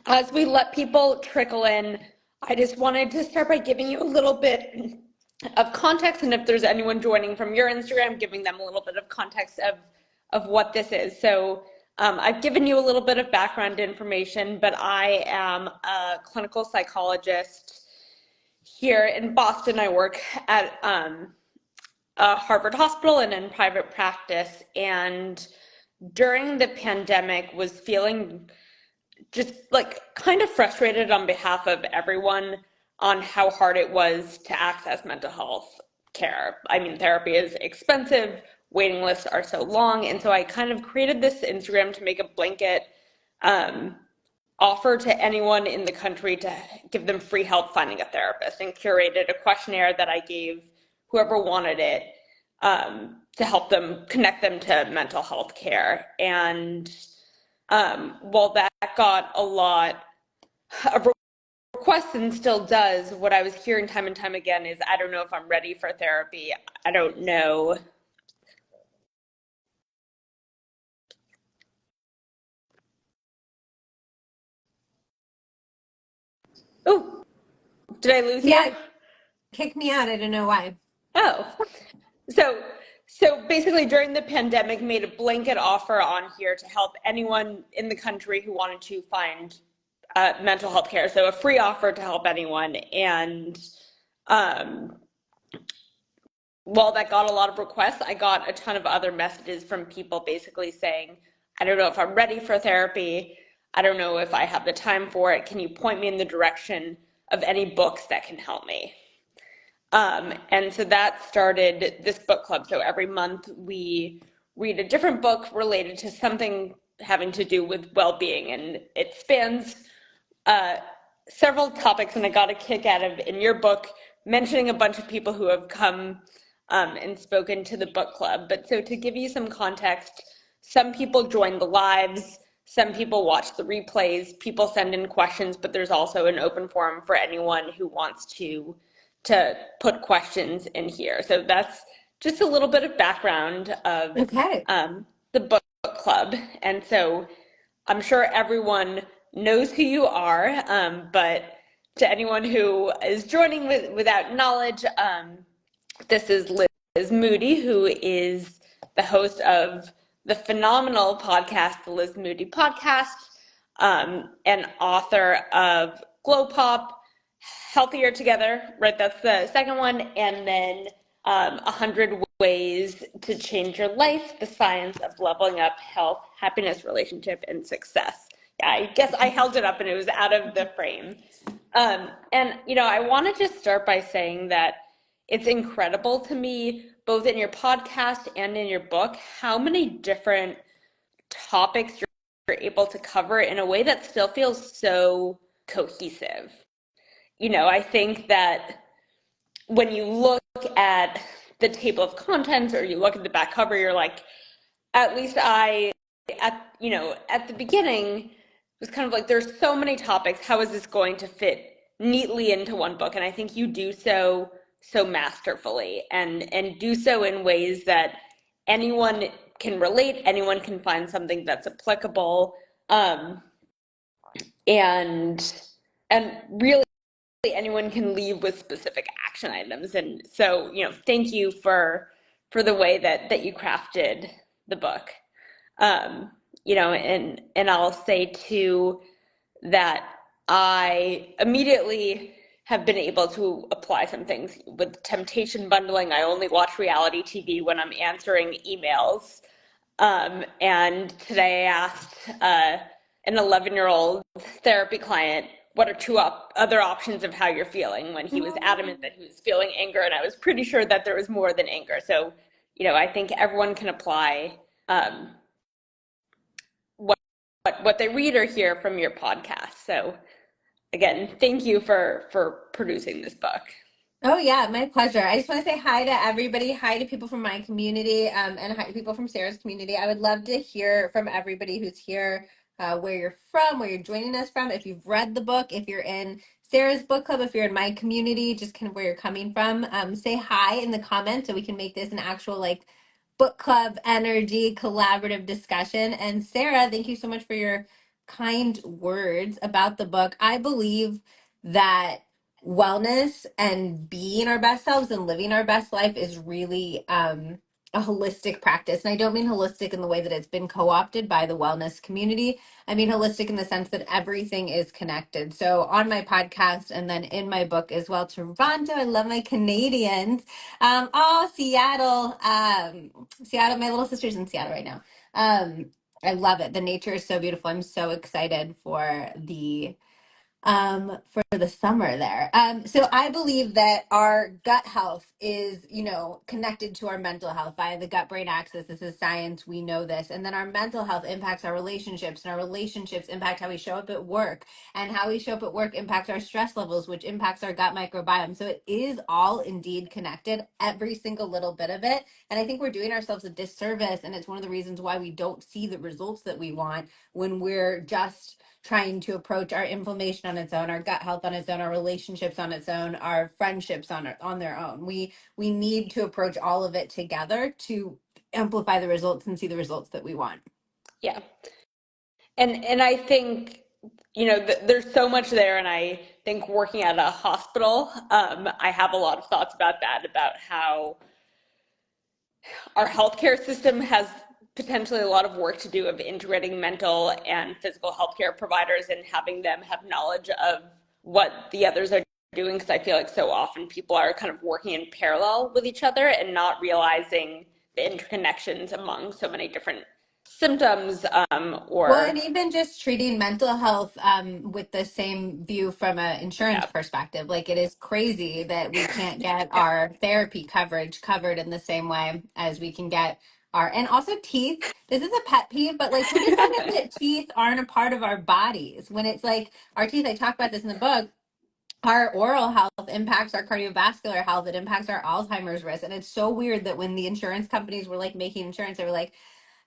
As we let people trickle in, I just wanted to start by giving you a little bit of context, and if there's anyone joining from your Instagram, giving them a little bit of context of what this is. I've given you a little bit of background information, but I am a clinical psychologist here in Boston. I work at Harvard Hospital and in private practice, and during the pandemic was feeling just like kind of frustrated on behalf of everyone on how hard it was to access mental health care. I mean, therapy is expensive, waiting lists are so long, and so I kind of created this Instagram to make a blanket offer to anyone in the country to give them free help finding a therapist, and curated a questionnaire that I gave whoever wanted it to help them connect them to mental health care. And while that got a lot of requests and still does, what I was hearing time and time again is, I don't know if I'm ready for therapy. I don't know. Oh, did I lose you? Yeah, kick me out. I don't know why. Oh, so basically during the pandemic, made a blanket offer on here to help anyone in the country who wanted to find mental health care. So a free offer to help anyone. And um, while that got a lot of requests, I got a ton of other messages from people basically saying, I don't know if I'm ready for therapy. I don't know if I have the time for it. Can you point me in the direction of any books that can help me? And so that started this book club. So every month we read a different book related to something having to do with well-being, and it spans several topics. And I got a kick out of, in your book, mentioning a bunch of people who have come and spoken to the book club. But so to give you some context, some people join the lives, some people watch the replays, people send in questions, but there's also an open forum for anyone who wants to put questions in here. So that's just a little bit of background of Okay. the book club. And so I'm sure everyone knows who you are, but to anyone who is joining without knowledge, this is Liz Moody, who is the host of the phenomenal podcast, the Liz Moody Podcast, and author of Glow Pop, Healthier Together, right? That's the second one. And then 100 Ways to Change Your Life, the Science of Leveling Up Health, Happiness, Relationship, and Success. Yeah, I guess I held it up and it was out of the frame. And, I want to just start by saying that it's incredible to me, both in your podcast and in your book, how many different topics you're able to cover in a way that still feels so cohesive. I think that when you look at the table of contents or you look at the back cover, you're like, at least at the beginning, it was kind of like, there's so many topics. How is this going to fit neatly into one book? And I think you do so masterfully, and do so in ways that anyone can relate, anyone can find something that's applicable, and really anyone can leave with specific action items. And so, thank you for the way that you crafted the book. And I'll say too that I immediately have been able to apply some things with temptation bundling. I only watch reality TV when I'm answering emails. And today I asked an 11-year-old therapy client, what are two other options of how you're feeling, when he was adamant that he was feeling anger, and I was pretty sure that there was more than anger. So, I think everyone can apply what they read or hear from your podcast. So again, thank you for producing this book. Oh yeah, my pleasure. I just want to say hi to everybody. Hi to people from my community, and hi to people from Sarah's community. I would love to hear from everybody who's here, where you're from, where you're joining us from. If you've read the book, if you're in Sarah's book club, if you're in my community, just kind of where you're coming from. Say hi in the comments so we can make this an actual book club energy collaborative discussion. And Sarah, thank you so much for your kind words about the book. I believe that wellness and being our best selves and living our best life is really a holistic practice. And I don't mean holistic in the way that it's been co-opted by the wellness community. I mean holistic in the sense that everything is connected. So on my podcast and then in my book as well, Toronto, I love my Canadians. Seattle, Seattle, my little sister's in Seattle right now. I love it. The nature is so beautiful. I'm so excited for the summer there. So I believe that our gut health is, connected to our mental health via the gut brain axis. This is science. We know this. And then our mental health impacts our relationships, and our relationships impact how we show up at work, and how we show up at work impacts our stress levels, which impacts our gut microbiome. So it is all indeed connected, every single little bit of it. And I think we're doing ourselves a disservice. And it's one of the reasons why we don't see the results that we want when we're just trying to approach our inflammation on its own, our gut health on its own, our relationships on its own, our friendships on their own. We need to approach all of it together to amplify the results and see the results that we want. Yeah. And I think, there's so much there. And I think working at a hospital, I have a lot of thoughts about that, about how our healthcare system has potentially a lot of work to do of integrating mental and physical healthcare providers and having them have knowledge of what the others are doing. Because I feel like so often people are kind of working in parallel with each other and not realizing the interconnections among so many different symptoms Well, and or even just treating mental health with the same view from an insurance yeah. perspective. Like, it is crazy that we can't get Yeah. our therapy coverage covered in the same way as we can get our, and also teeth. This is a pet peeve, but like, who decided that teeth aren't a part of our bodies? When it's like our teeth, I talk about this in the book, our oral health impacts our cardiovascular health, it impacts our Alzheimer's risk. And it's so weird that when the insurance companies were like making insurance, they were like,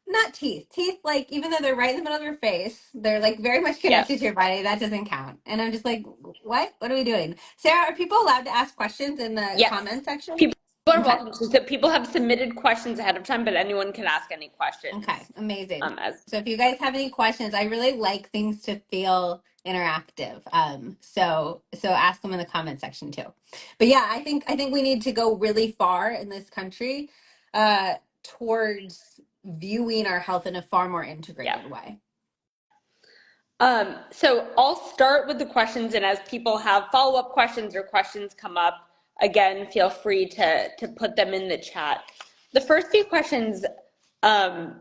not teeth. Teeth, like, even though they're right in the middle of your face, they're like very much Yeah. connected to your body. That doesn't count. And I'm just like, what? What are we doing? Sarah, are people allowed to ask questions in the Yes. comment section? People are Okay. welcome to. So people have submitted questions ahead of time, but anyone can ask any Okay. questions. Amazing. As So if you guys have any questions, I really like things to feel interactive. So ask them in the comment section too. But yeah, I think we need to go really far in this country towards viewing our health in a far more yeah. integrated way. So I'll start with the questions, and as people have follow-up questions or questions come up, again, feel free to put them in the chat. The first few questions, and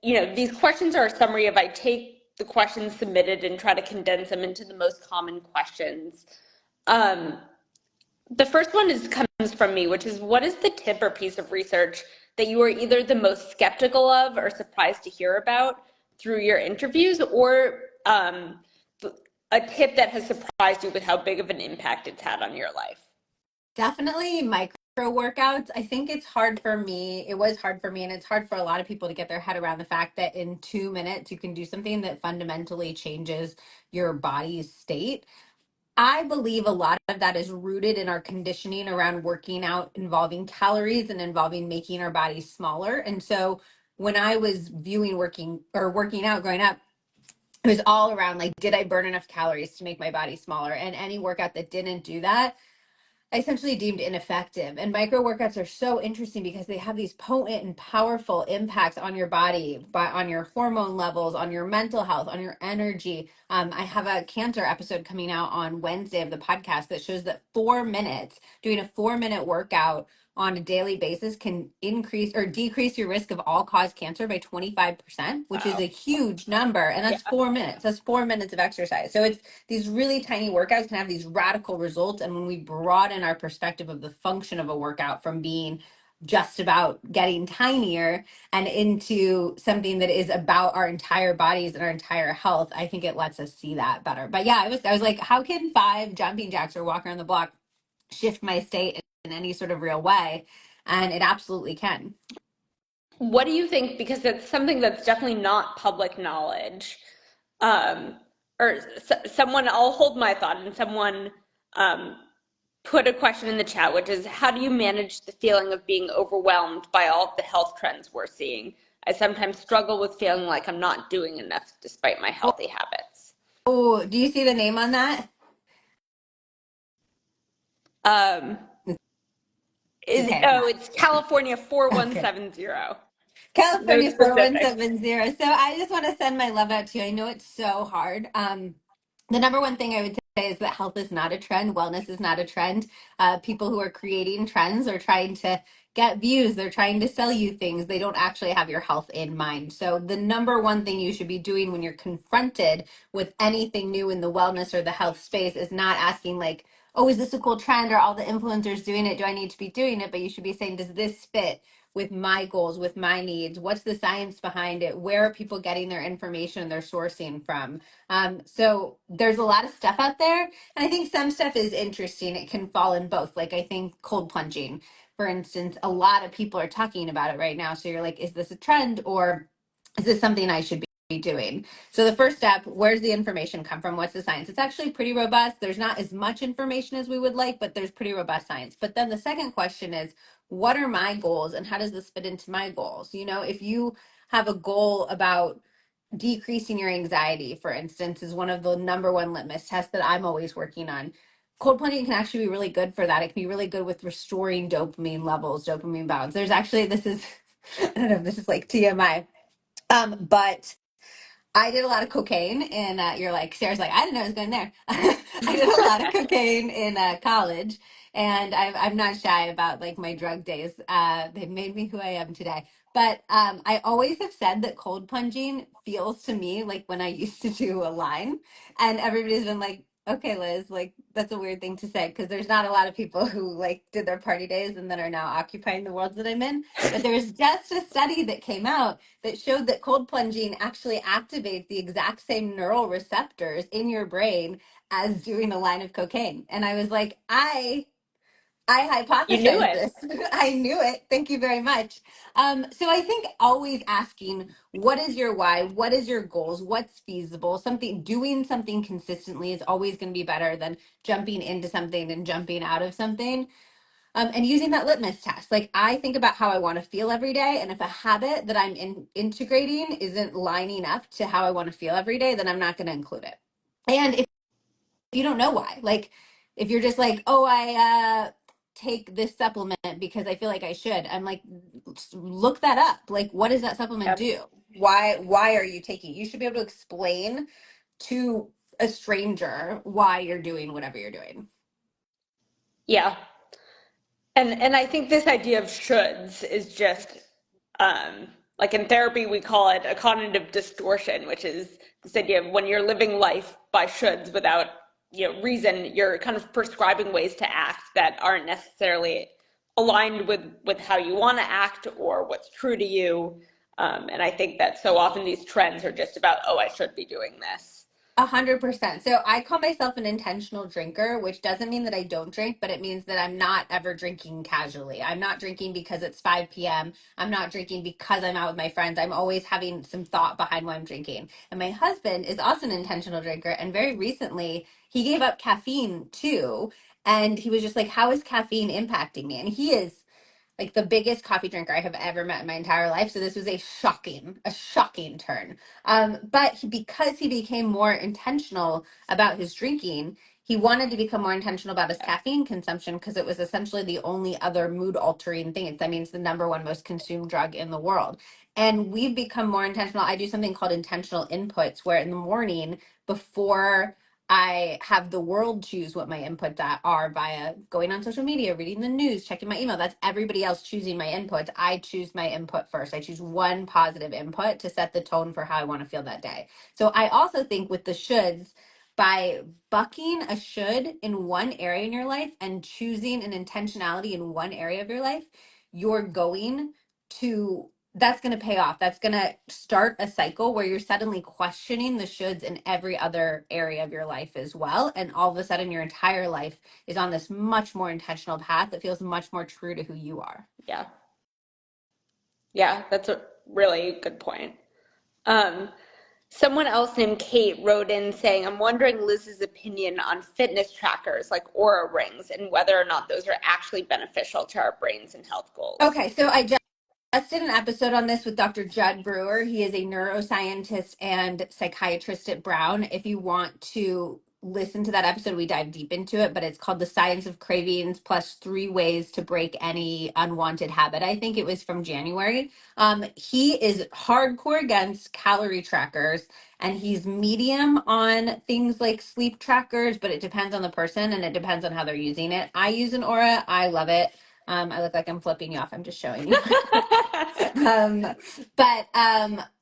these questions are a summary of, I take the questions submitted and try to condense them into the most common questions. The first one comes from me, which is, what is the tip or piece of research that you are either the most skeptical of or surprised to hear about through your interviews, or a tip that has surprised you with how big of an impact it's had on your life? Definitely micro workouts. I think it's hard for me. It was hard for me, and it's hard for a lot of people to get their head around the fact that in 2 minutes you can do something that fundamentally changes your body's state. I believe a lot of that is rooted in our conditioning around working out, involving calories and involving making our bodies smaller. And so when I was viewing working out growing up, it was all around like, did I burn enough calories to make my body smaller? And any workout that didn't do that, essentially deemed ineffective. And micro workouts are so interesting because they have these potent and powerful impacts on your body, on your hormone levels, on your mental health, on your energy. I have a cancer episode coming out on Wednesday of the podcast that shows that 4 minutes, doing a 4 minute workout on a daily basis, can increase or decrease your risk of all cause cancer by 25%, which is Wow. a huge number. And Yeah. that's 4 minutes. That's 4 minutes of exercise. So it's these really tiny workouts can have these radical results. And when we broaden our perspective of the function of a workout from being just about getting tinier and into something that is about our entire bodies and our entire health, I think it lets us see that better. But yeah, I was like, how can 5 jumping jacks or walking around the block shift my state in any sort of real way? And it absolutely can. What do you think? Because it's something that's definitely not public knowledge. Um, or someone, I'll hold my thought, and someone um, put a question in the chat, which is, how do you manage the feeling of being overwhelmed by all of the health trends we're seeing? I sometimes struggle with feeling like I'm not doing enough despite my healthy habits. Oh, do you see the name on that? Um, Okay, if not. it's California Okay. 4170. No California specifics. 4170. So I just want to send my love out to you. I know it's so hard. The number one thing I would say is that health is not a trend. Wellness is not a trend. People who are creating trends are trying to get views. They're trying to sell you things. They don't actually have your health in mind. So the number one thing you should be doing when you're confronted with anything new in the wellness or the health space is not asking like, oh, is this a cool trend? Are all the influencers doing it? Do I need to be doing it? But you should be saying, does this fit with my goals, with my needs? What's the science behind it? Where are people getting their information, their sourcing from? So there's a lot of stuff out there. And I think some stuff is interesting. It can fall in both. Like I think cold plunging, for instance, a lot of people are talking about it right now. So you're like, is this a trend or is this something I should be doing? So the first step, where's the information come from? What's the science? It's actually pretty robust. There's not as much information as we would like, but there's pretty robust science. But then the second question is, what are my goals and how does this fit into my goals? You know, if you have a goal about decreasing your anxiety, for instance, is one of the number one litmus tests that I'm always working on. Cold plunging can actually be really good for that. It can be really good with restoring dopamine levels, dopamine balance. There's actually, this is, I don't know if this is like TMI, but I did a lot of cocaine, and you're like, Sarah's like, I didn't know it was going there. I did a lot of cocaine in college, and I'm not shy about like my drug days. They've made me who I am today. But I always have said that cold plunging feels to me like when I used to do a line, and everybody's been like, okay, Liz, like that's a weird thing to say because there's not a lot of people who like did their party days and then are now occupying the worlds that I'm in. But there was just a study that came out that showed that cold plunging actually activates the exact same neural receptors in your brain as doing a line of cocaine. And I was like, I You knew hypothesized it. this. I knew it. Thank you very much. So I think always asking, what is your why? What is your goals? What's feasible? Something doing something consistently is always going to be better than jumping into something and jumping out of something. And using that litmus test. Like I think about how I want to feel every day, and if a habit that integrating isn't lining up to how I want to feel every day, then I'm not going to include it. And if you don't know why, like if you're just like, oh, I take this supplement because I feel like I should, I'm like, look that up. Like, what does that supplement Yep. do? Why are you taking it? You should be able to explain to a stranger why you're doing whatever you're doing. Yeah. And I think this idea of shoulds is just like in therapy we call it a cognitive distortion, which is this idea of when you're living life by shoulds without reason, you're kind of prescribing ways to act that aren't necessarily aligned with how you want to act or what's true to you. And I think that so often these trends are just about, oh, I should be doing this. 100%. So I call myself an intentional drinker, which doesn't mean that I don't drink, but it means that I'm not ever drinking casually. I'm not drinking because it's 5 p.m. I'm not drinking because I'm out with my friends. I'm always having some thought behind why I'm drinking. And my husband is also an intentional drinker. And very recently, he gave up caffeine too. And he was just like, how is caffeine impacting me? And he is like the biggest coffee drinker I have ever met in my entire life. So this was a shocking turn. But because he became more intentional about his drinking, he wanted to become more intentional about his caffeine consumption because it was essentially the only other mood altering thing. I mean, it's the number one most consumed drug in the world. And we've become more intentional. I do something called intentional inputs, where in the morning before I have the world choose what my inputs are via going on social media, reading the news, checking my email. That's everybody else choosing my inputs. I choose my input first. I choose one positive input to set the tone for how I want to feel that day. So I also think with the shoulds, by bucking a should in one area in your life and choosing an intentionality in one area of your life, you're going to that's going to pay off. That's going to start a cycle where you're suddenly questioning the shoulds in every other area of your life as well. And all of a sudden, your entire life is on this much more intentional path that feels much more true to who you are. Yeah. Yeah, that's a really good point. Um, Someone else named Kate wrote in saying, I'm wondering Liz's opinion on fitness trackers like Aura Rings and whether or not those are actually beneficial to our brains and health goals. Okay, so I just did an episode on this with Dr. Judd Brewer. He is a neuroscientist and psychiatrist at Brown. If you want to listen to that episode, we dive deep into it, but it's called The Science of Cravings plus 3 Ways to Break Any Unwanted Habit. I think it was from January. He is hardcore against calorie trackers, and he's medium on things like sleep trackers, but it depends on the person and it depends on how they're using it. I use an Aura. I love it. I look like I'm flipping you off. I'm just showing you. um, but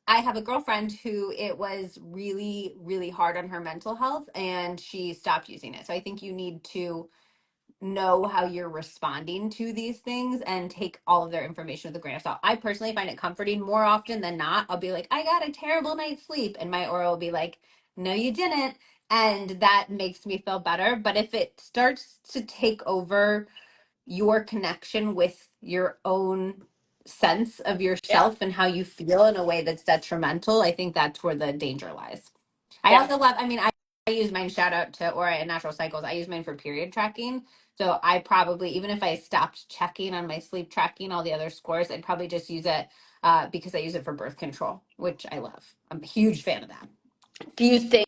I have a girlfriend who it was really, really hard on her mental health and she stopped using it. So I think you need to know how you're responding to these things and take all of their information with a grain of salt. I personally find it comforting more often than not. I'll be like, I got a terrible night's sleep. And my aura will be like, no, you didn't. And that makes me feel better. But if it starts to take over your connection with your own sense of Yeah, yourself and how you feel in a way that's detrimental, I think that's where the danger lies. I yeah. also love, I use mine, shout out to Aura and Natural Cycles. I use mine for period tracking. So I probably, even if I stopped checking on my sleep tracking, all the other scores, I'd probably just use it because I use it for birth control, which I love. I'm a huge fan of that. Do you think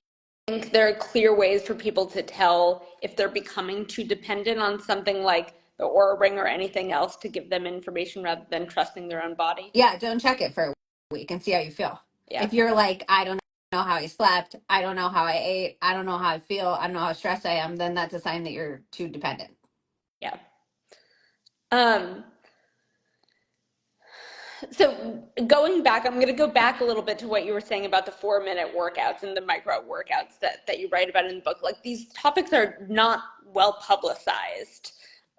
there are clear ways for people to tell if they're becoming too dependent on something like the Aura Ring or anything else to give them information rather than trusting their own body? Yeah, don't check it for a week and see how you feel. Yeah, If you're like, I don't know how I slept, I don't know how I ate, I don't know how I feel, I don't know how stressed I am, then that's a sign that you're too dependent. yeah. Um, So going back, I'm going to go back a little bit to what you were saying about the 4-minute workouts and the micro workouts that you write about in the book. Like these topics are not well publicized,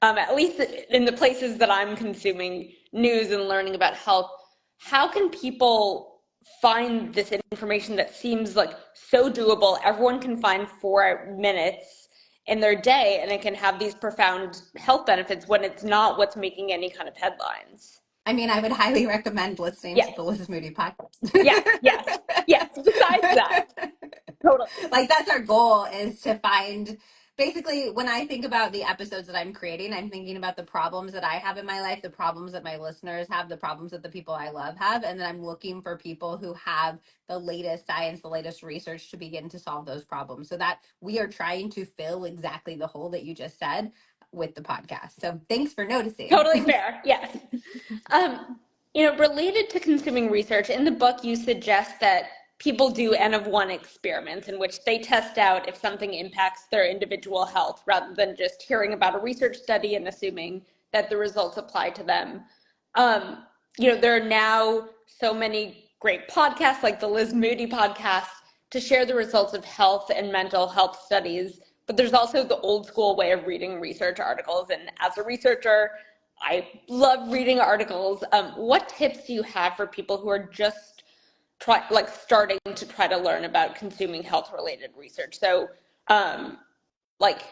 at least in the places that I'm consuming news and learning about health. How can people find this information that seems like so doable? Everyone can find 4 minutes in their day and it can have these profound health benefits when it's not what's making any kind of headlines. I mean, I would highly recommend listening to Yes. the Liz Moody podcast. Yes, yes, yes. Besides that, totally. Like that's our goal is to find basically when I think about the episodes that I'm creating, I'm thinking about the problems that I have in my life, the problems that my listeners have, the problems that the people I love have, and then I'm looking for people who have the latest science, the latest research to begin to solve those problems. So that we are trying to fill exactly the hole that you just said with the podcast. So thanks for noticing. Totally fair. Yes. Um, related to consuming research, in the book, you suggest that people do N of one experiments in which they test out if something impacts their individual health rather than just hearing about a research study and assuming that the results apply to them. Um, there are now so many great podcasts like the Liz Moody podcast to share the results of health and mental health studies. But there's also the old school way of reading research articles. And as a researcher, I love reading articles. What tips do you have for people who are just starting to try to learn about consuming health related research? So, um, like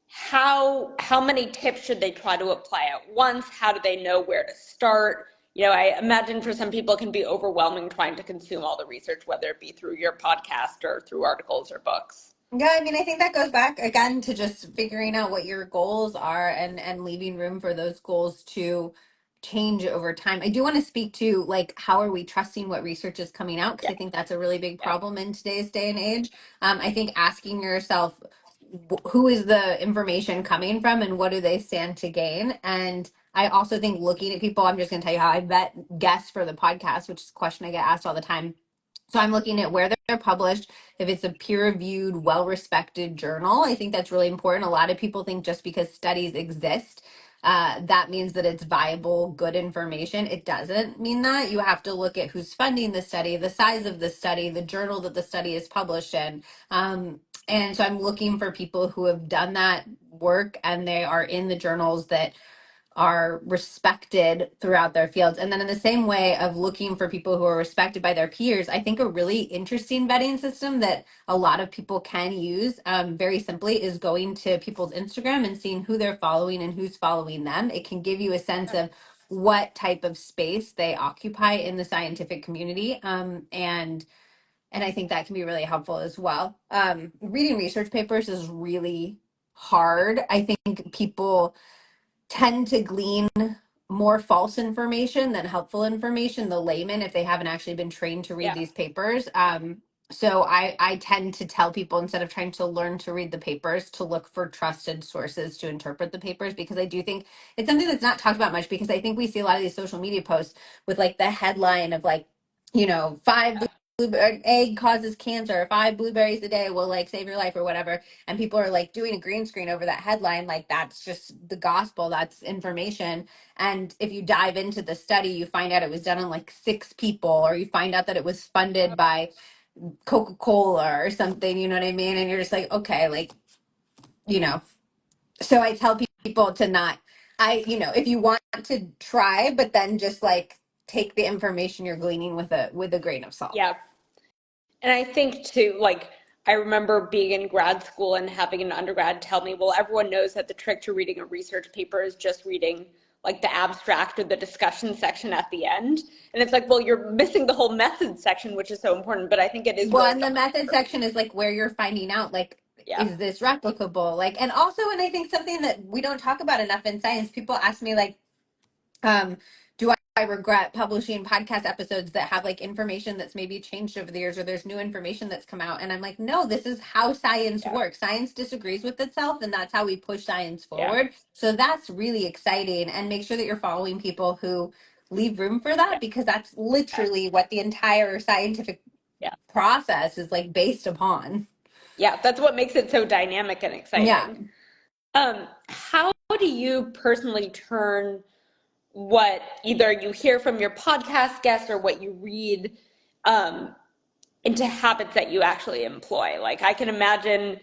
how many tips should they try to apply at once? How do they know where to start? I imagine for some people it can be overwhelming trying to consume all the research, whether it be through your podcast or through articles or books. Yeah, I mean, I think that goes back again to just figuring out what your goals are and leaving room for those goals to change over time. I do want to speak to like how are we trusting what research is coming out because Yeah, I think that's a really big yeah, problem in today's day and age. I think asking yourself who is the information coming from and what do they stand to gain? And I also think looking at people, I'm just going to tell you how I vet guests for the podcast, which is a question I get asked all the time. So I'm looking at where they're published, if it's a peer-reviewed, well-respected journal. I think that's really important. A lot of people think just because studies exist, that means that it's viable, good information. It doesn't mean that. You have to look at who's funding the study, the size of the study, the journal that the study is published in. And so I'm looking for people who have done that work and they are in the journals that are respected throughout their fields. And then in the same way of looking for people who are respected by their peers, I think a really interesting vetting system that a lot of people can use very simply is going to people's Instagram and seeing who they're following and who's following them. It can give you a sense of what type of space they occupy in the scientific community. And I think that can be really helpful as well. Reading research papers is really hard. I think people tend to glean more false information than helpful information, the layman, if they haven't actually been trained to read Yeah. these papers. So I tend to tell people, instead of trying to learn to read the papers, to look for trusted sources to interpret the papers, because I do think it's something that's not talked about much, because I think we see a lot of these social media posts with like the headline of like, you know, egg causes cancer, 5 blueberries a day will like save your life or whatever. And people are like doing a green screen over that headline. Like that's just the gospel. That's information. And if you dive into the study, you find out it was done on like 6 people, or you find out that it was funded by Coca-Cola or something, you know what I mean? And you're just like, okay, like, you know, so I tell people to not, if you want to try, but then just like take the information you're gleaning with a grain of salt. Yeah. And I think too, like, I remember being in grad school and having an undergrad tell me, well, everyone knows that the trick to reading a research paper is just reading like the abstract or the discussion section at the end. And it's like, well, you're missing the whole method section, which is so important. But I think it is Well, really and the method section is like where you're finding out, like, yeah, is this replicable? Like, and also, and I think something that we don't talk about enough in science, people ask me like, do I regret publishing podcast episodes that have like information that's maybe changed over the years, or there's new information that's come out? And I'm like, no, this is how science yeah, works. Science disagrees with itself, and that's how we push science yeah, forward. So that's really exciting. And make sure that you're following people who leave room for that, yeah, because that's literally what the entire scientific yeah. process is like based upon. Yeah, that's what makes it so dynamic and Yeah. exciting. How do you personally turn what either you hear from your podcast guests or what you read um, into habits that you actually employ? Like, I can imagine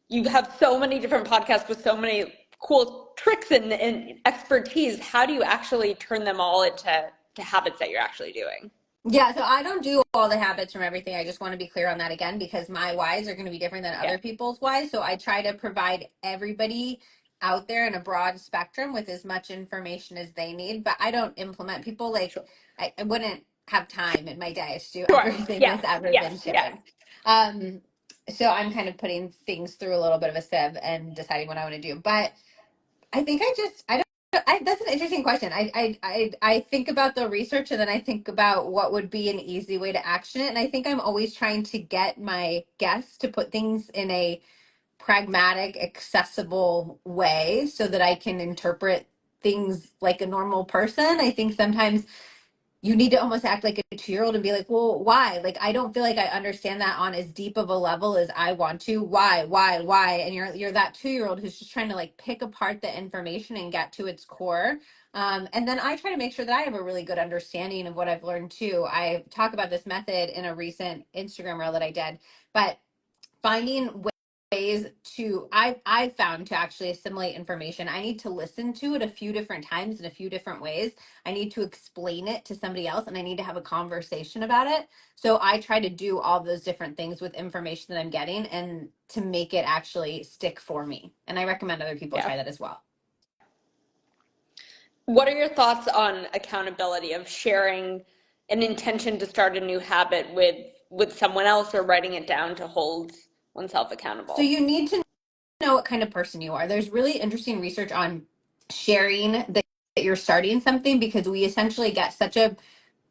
you have so many different podcasts with so many cool tricks and expertise. How do you actually turn them all into habits that you're actually doing? Yeah, so I don't do all the habits from everything. I just want to be clear on that again, because my whys are going to be different than Yeah, other people's whys. So I try to provide everybody out there in a broad spectrum with as much information as they need, but I don't implement people like sure. I wouldn't have time in my day to do Sure. everything Yes, that's ever yes, been yes. shared. Um, so I'm kind of putting things through a little bit of a sieve and deciding what I want to do. But I think I don't. That's an interesting question. I think about the research, and then I think about what would be an easy way to action it. And I think I'm always trying to get my guests to put things in a pragmatic, accessible way so that I can interpret things like a normal person. I think sometimes you need to almost act like a 2-year-old and be like, well, why? Like, I don't feel like I understand that on as deep of a level as I want to. Why? And you're that 2-year-old who's just trying to like pick apart the information and get to its core. And then I try to make sure that I have a really good understanding of what I've learned too. I talk about this method in a recent Instagram reel that I did, but finding ways to I've found to actually assimilate information, I need to listen to it a few different times in a few different ways. I need to explain it to somebody else, and I need to have a conversation about it. So I try to do all those different things with information that I'm getting, and to make it actually stick for me. And I recommend other people Yeah. try that as well. What are your thoughts on accountability of sharing an intention to start a new habit with someone else or writing it down to hold oneself So accountable? you need to know what kind of person you are. There's really interesting research on sharing that you're starting something, because we essentially get such a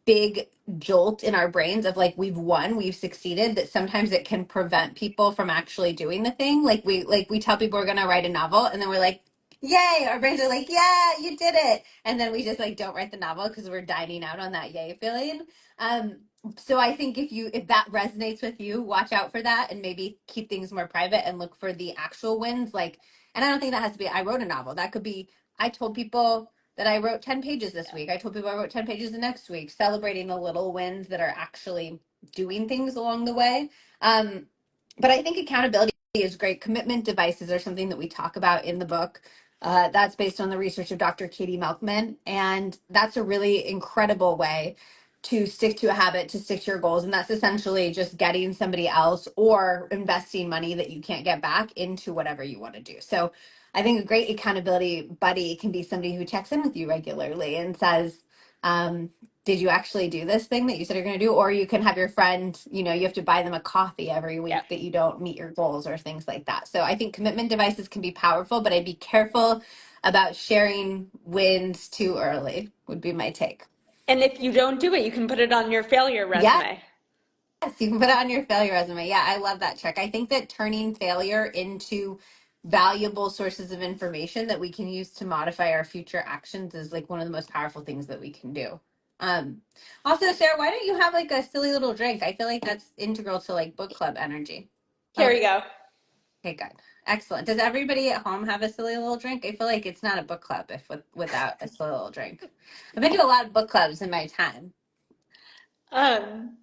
big jolt in our brains of like, we've won, we've succeeded, that sometimes it can prevent people from actually doing the thing. Like we tell people we're going to write a novel, and then we're like, yay, our brains are like, yeah, you did it, and then we just like don't write the novel because we're dining out on that yay feeling. um so I think if that resonates with you, watch out for that, and maybe keep things more private and look for the actual wins. Like, and I don't think that has to be I wrote a novel. That could be I told people that I wrote 10 pages this week. I told people I wrote 10 pages the next week, celebrating the little wins that are actually doing things along the way. But I think accountability is great. Commitment devices are something that we talk about in the book. That's based on the research of Dr. Katie Melkman. And that's a really incredible way to stick to a habit, to stick to your goals. And that's essentially just getting somebody else or investing money that you can't get back into whatever you want to do. So I think a great accountability buddy can be somebody who checks in with you regularly and says, um, did you actually do this thing that you said you're going to do? Or you can have your friend, you have to buy them a coffee every Yeah. week that you don't meet your goals or things like that. So I think commitment devices can be powerful, but I'd be careful about sharing wins too early, would be my take. And if you don't do it, you can put it on your failure Yes, resume. you can put it on your failure resume. Yeah, I love that trick. I think that turning failure into valuable sources of information that we can use to modify our future actions is like one of the most powerful things that we can do. Um, Also, Sarah, why don't you have like a silly little drink? I feel like that's integral to like book club energy. Here Oh, we go. okay, good. Excellent. Does everybody at home have a silly little drink? I feel like it's not a book club if without a silly little drink. I've been to a lot of book clubs in my time. Um,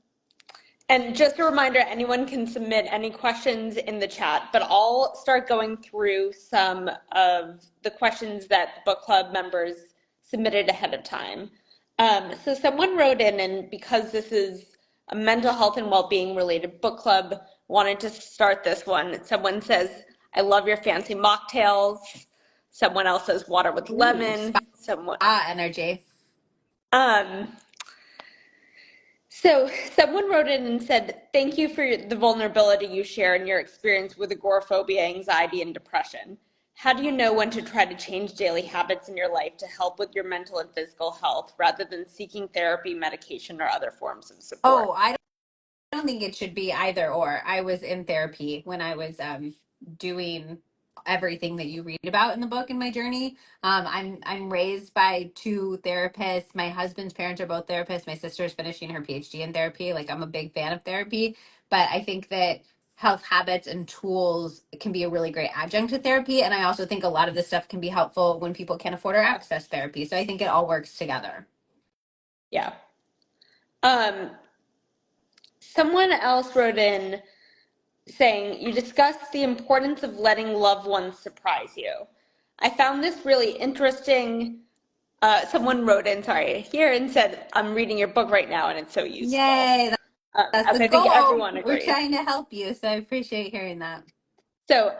And just a reminder, anyone can submit any questions in the chat, but I'll start going through some of the questions that book club members submitted ahead of time. So someone wrote in, and because this is a mental health and well-being related book club, wanted to start this one. Someone says, I love your fancy mocktails. Someone else says water with Ooh, spa lemon. Someone, energy. um, so someone wrote in and said, thank you for the vulnerability you share and your experience with agoraphobia, anxiety, and depression. How do you know when to try to change daily habits in your life to help with your mental and physical health rather than seeking therapy, medication, or other forms of support? Oh, I don't think it should be either or. I was in therapy when I was doing everything that you read about in the book in my journey. I'm raised by two therapists. My husband's parents are both therapists. My sister's finishing her PhD in therapy. Like I'm a big fan of therapy, but I think that health habits and tools can be a really great adjunct to therapy. And I also think a lot of this stuff can be helpful when people can't afford or Yeah. access therapy. So I think it all works together. Yeah. Um, Someone else wrote in saying, you discussed the importance of letting loved ones surprise you. I found this really interesting. Someone wrote in, sorry, here and said, I'm reading your book right now and it's so useful. Yay. That's As the I think goal. everyone We're agrees. trying to help you. So I appreciate hearing that. So,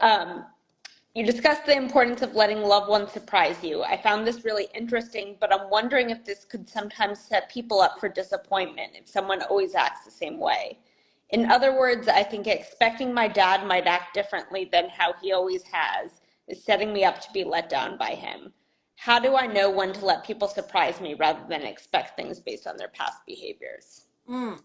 you discussed the importance of letting loved ones surprise you. I found this really interesting, but I'm wondering if this could sometimes set people up for disappointment if someone always acts the same way. In other words, I think expecting my dad might act differently than how he always has is setting me up to be let down by him. How do I know when to let people surprise me rather than expect things based on their past behaviors?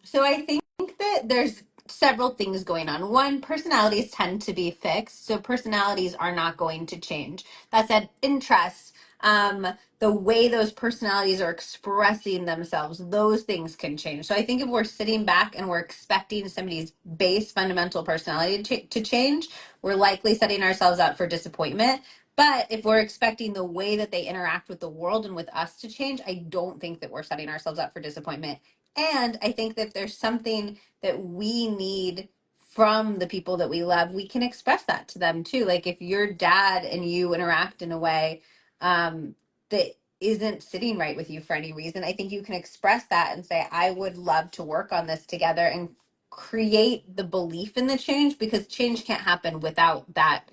So I think that there's several things going on. One, personalities tend to be fixed, so personalities are not going to change. That said, interests, the way those personalities are expressing themselves, those things can change. So I think if we're sitting back and we're expecting somebody's base fundamental personality to change, we're likely setting ourselves up for disappointment. But if we're expecting the way that they interact with the world and with us to change, I don't think that we're setting ourselves up for disappointment. And I think that if there's something that we need from the people that we love, we can express that to them too. Like if your dad and you interact in a way that isn't sitting right with you for any reason, I think you can express that and say, I would love to work on this together and create the belief in the change, because change can't happen without that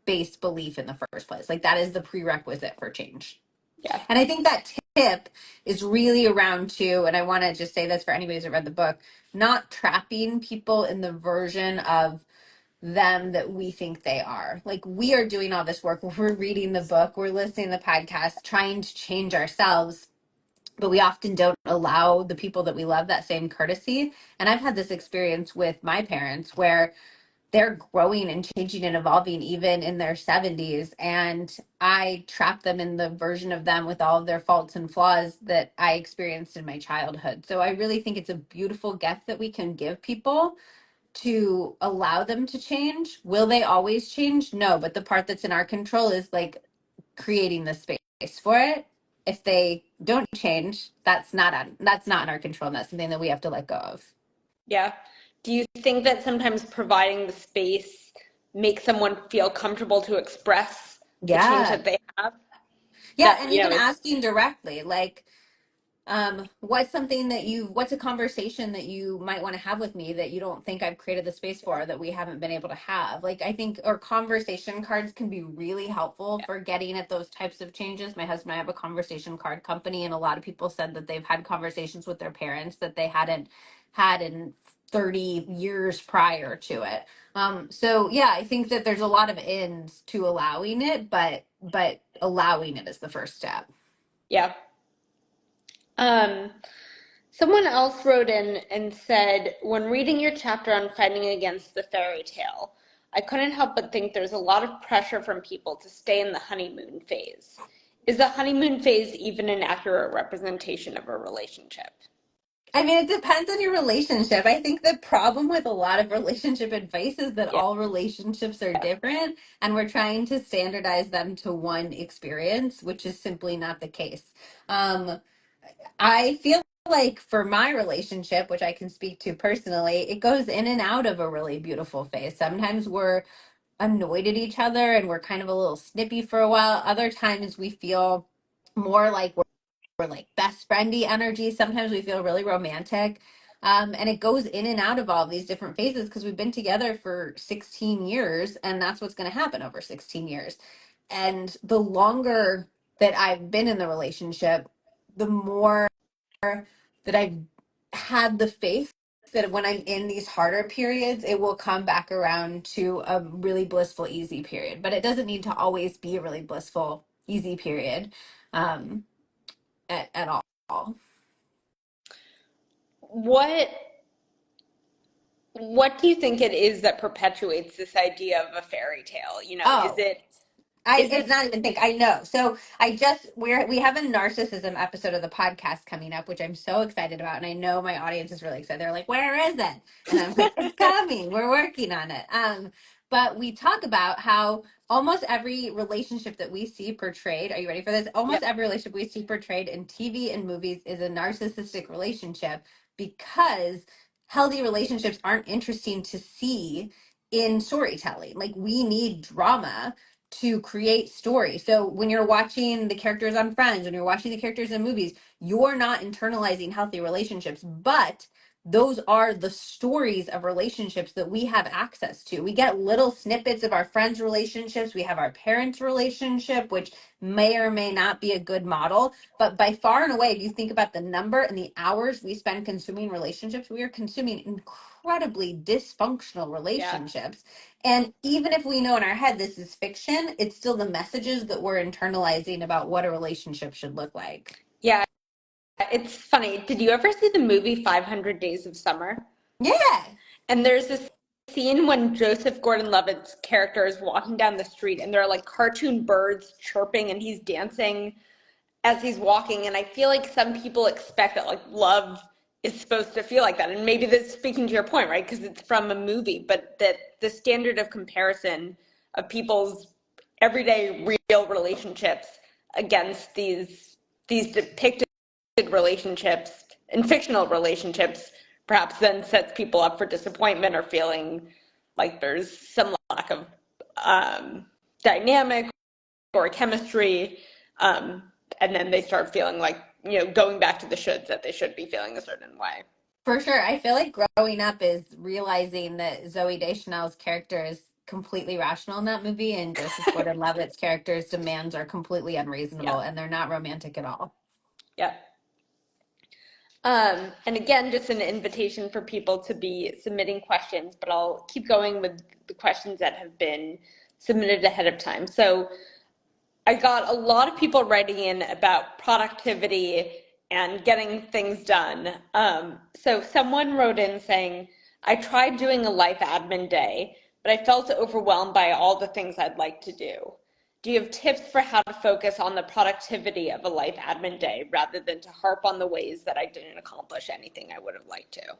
base belief in the first place. Like that is the prerequisite for change. Yeah. And I think that tip is really around too, and I want to just say this for anybody who's read the book, not trapping people in the version of them that we think they are. Like we are doing all this work, we're reading the book, we're listening to the podcast, trying to change ourselves, but we often don't allow the people that we love that same courtesy. And I've had this experience with my parents where they're growing and changing and evolving even in their 70s, and I trap them in the version of them with all of their faults and flaws that I experienced in my childhood. So I really think it's a beautiful gift that we can give people to allow them to change. Will they always change? No, but the part that's in our control is like creating the space for it. If they don't change, that's not in our control, and that's something that we have to let go of. Yeah. Do you think that sometimes providing the space makes someone feel comfortable to express the change Yeah. that they have? Yeah, That, and even is asking directly, like What's something that what's a conversation that you might want to have with me that you don't think I've created the space for, that we haven't been able to have? Like, I think, or conversation cards can be really helpful for getting at those types of changes. My husband and I have a conversation card company, and a lot of people said that they've had conversations with their parents that they hadn't had in 30 years prior to it. So yeah, I think that there's a lot of ends to allowing it, but allowing it is the first step. Yeah. Um, Someone else wrote in and said, when reading your chapter on fighting against the fairy tale, I couldn't help but think there's a lot of pressure from people to stay in the honeymoon phase. Is the honeymoon phase even an accurate representation of a relationship? I mean, it depends on your relationship. I think the problem with a lot of relationship advice is that Yeah. all relationships are different, and we're trying to standardize them to one experience, which is simply not the case. Um, I feel like for my relationship, which I can speak to personally, it goes in and out of a really beautiful phase. Sometimes we're annoyed at each other and we're kind of a little snippy for a while. Other times we feel more like we're like best friendy energy. Sometimes we feel really romantic. And it goes in and out of all these different phases because we've been together for 16 years, and that's what's going to happen over 16 years. And the longer that I've been in the relationship, the more that I've had the faith that when I'm in these harder periods, it will come back around to a really blissful, easy period. But it doesn't need to always be a really blissful, easy period. Um, at all. What what do you think it is that perpetuates this idea of a fairy tale? Oh, Is it's it not even think I know. So we have a narcissism episode of the podcast coming up, which I'm so excited about, and I know my audience is really excited. They're like, "Where is it?" And I'm like, "It's coming. We're working on it." But we talk about how almost every relationship that we see portrayed. Are you ready for this? Yeah, Almost every relationship we see portrayed in TV and movies is a narcissistic relationship because healthy relationships aren't interesting to see in storytelling. Like we need drama to create story. So when you're watching the characters on Friends, when you're watching the characters in movies, you're not internalizing healthy relationships, but those are the stories of relationships that we have access to. We get little snippets of our friends' relationships. We have our parents' relationship, which may or may not be a good model. But by far and away, if you think about the number and the hours we spend consuming relationships, we are consuming incredibly dysfunctional yeah, relationships. And even if we know in our head this is fiction, it's still the messages that we're internalizing about what a relationship should look like. yeah. It's funny. Did you ever see the movie 500 Days of Summer? Yeah. And there's this scene when Joseph Gordon-Levitt's character is walking down the street and there are like cartoon birds chirping and he's dancing as he's walking. And I feel like some people expect that like love is supposed to feel like that. And maybe this is speaking to your point, right? Because it's from a movie, but that the standard of comparison of people's everyday real relationships against these depicted relationships and fictional relationships perhaps then sets people up for disappointment or feeling like there's some lack of dynamic or chemistry, um, and then they start feeling like going back to the shoulds that they should be feeling a certain way. For sure. I feel like growing up is realizing that Zoe Deschanel's character is completely rational in that movie, and Joseph Gordon-Levitt's character's demands are completely Yeah, unreasonable, and they're not romantic at all. yeah. And again, just an invitation for people to be submitting questions, but I'll keep going with the questions that have been submitted ahead of time. So I got a lot of people writing in about productivity and getting things done. So someone wrote in saying, I tried doing a life admin day, but I felt overwhelmed by all the things I'd like to do. Do you have tips for how to focus on the productivity of a life admin day rather than to harp on the ways that I didn't accomplish anything I would have liked to?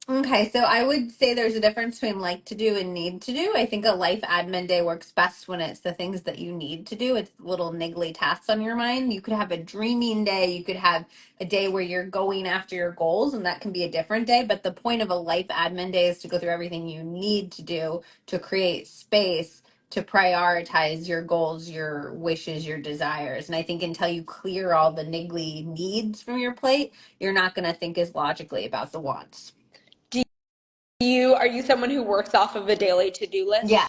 Okay, so I would say there's a difference between like to do and need to do. I think a life admin day works best when it's the things that you need to do. It's little niggly tasks on your mind. You could have a dreaming day. You could have a day where you're going after your goals, and that can be a different day. But the point of a life admin day is to go through everything you need to do to create space to prioritize your goals, your wishes, your desires. And I think until you clear all the niggly needs from your plate, you're not going to think as logically about the wants. Are you someone who works off of a daily to-do Yes,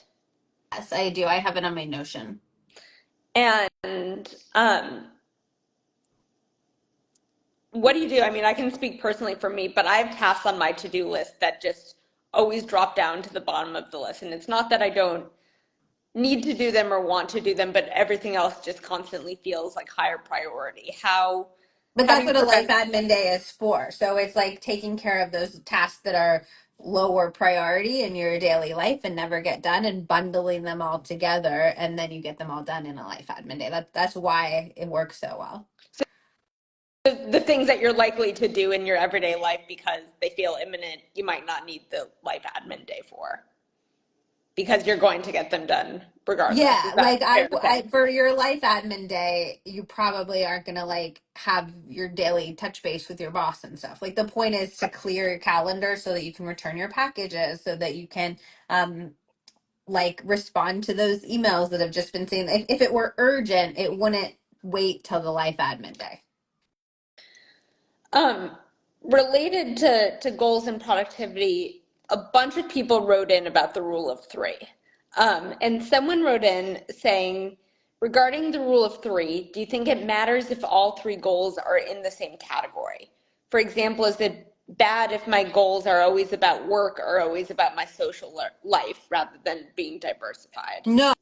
list? I do. I have it on my Notion. And what do you do? I mean, I can speak personally for me, but I have tasks on my to-do list that just always drop down to the bottom of the list. And it's not that I don't need to do them or want to do them, but everything else just constantly feels like higher priority. But How do that's you what a life prevent? admin day is for. So it's like taking care of those tasks that are lower priority in your daily life and never get done and bundling them all together, and then you get them all done in a life admin day. That's why it works so well. The things that you're likely to do in your everyday life because they feel imminent, you might not need the life admin day for because you're going to get them done regardless. Is Yeah, like that fair to say? for your life admin day, you probably aren't gonna like have your daily touch base with your boss and stuff. Like the point is to clear your calendar so that you can return your packages, so that you can um like respond to those emails that have just been seen. If it were urgent, it wouldn't wait till the life admin day. Um, Related to goals and productivity, a bunch of people wrote in about the rule of three. And someone wrote in saying, regarding the rule of three, do you think it matters if all three goals are in the same category? For example, is it bad if my goals are always about work or always about my social life rather than being diversified? No.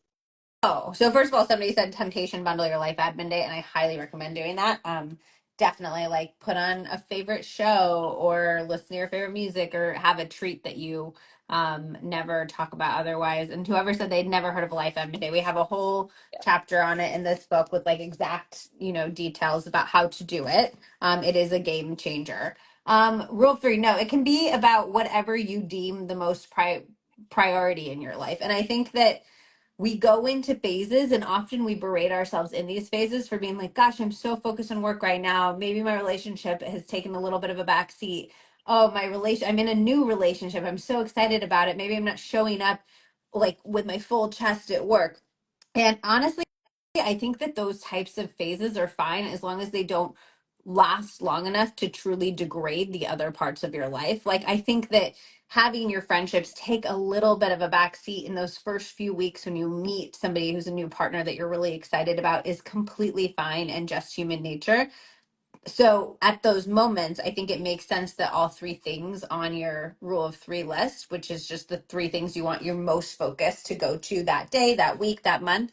Oh, so first of all, somebody said temptation bundle your life admin day, and I highly recommend doing that. Definitely like put on a favorite show or listen to your favorite music or have a treat that you never talk about otherwise. And whoever said they'd never heard of a life admin day, we have a whole chapter on it in this book with like exact, details about how to do it. It is a game changer. Rule three, no, it can be about whatever you deem the most priority in your life. And I think that we go into phases and often we berate ourselves in these phases for being like, gosh, I'm so focused on work right now. Maybe my relationship has taken a little bit of a back seat. Oh, I'm in a new relationship. I'm so excited about it. Maybe I'm not showing up like with my full chest at work. And honestly, I think that those types of phases are fine as long as they don't last long enough to truly degrade the other parts of your life. Like, I think that having your friendships take a little bit of a back seat in those first few weeks when you meet somebody who's a new partner that you're really excited about is completely fine and just human nature. So at those moments, I think it makes sense that all three things on your rule of three list, which is just the three things you want your most focus to go to that day, that week, that month,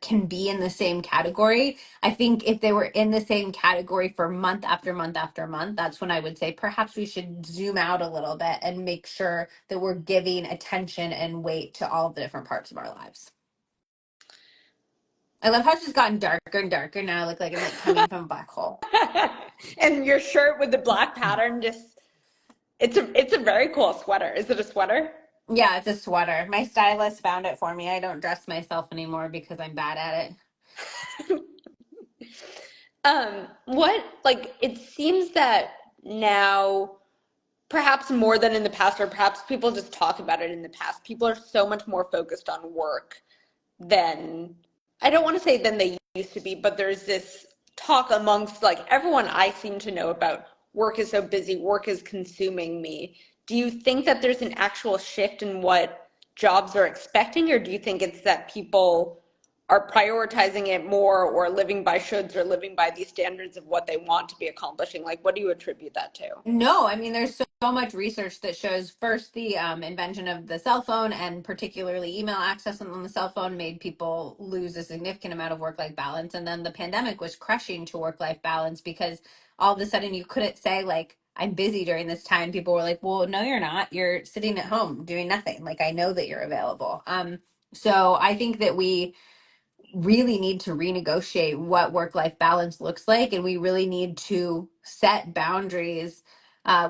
can be in the same category. I think if they were in the same category for month after month after month, that's when I would say perhaps we should zoom out a little bit and make sure that we're giving attention and weight to all the different parts of our lives. I love how it's just gotten darker and darker now. I look like I'm like coming from a black hole. And your shirt with the black pattern just it's a very cool sweater. Is it a sweater? Yeah, it's a sweater. My stylist found it for me. I don't dress myself anymore because I'm bad at it. What like it seems that now perhaps more than in the past, or perhaps people just talk about it in the past. People are so much more focused on work than, I don't want to say than they used to be, but there's this talk amongst like everyone I seem to know about work is so busy, work is consuming me. Do you think that there's an actual shift in what jobs are expecting, or do you think it's that people are prioritizing it more or living by shoulds or living by these standards of what they want to be accomplishing? Like, what do you attribute that to? No, I mean, there's so much research that shows first the invention of the cell phone and particularly email access on the cell phone made people lose a significant amount of work life balance. And then the pandemic was crushing to work life balance because all of a sudden you couldn't say, like, I'm busy during this time. People were like, well, no, you're not. You're sitting at home doing nothing. Like, I know that you're available. So I think that we really need to renegotiate what work life balance looks like. And we really need to set boundaries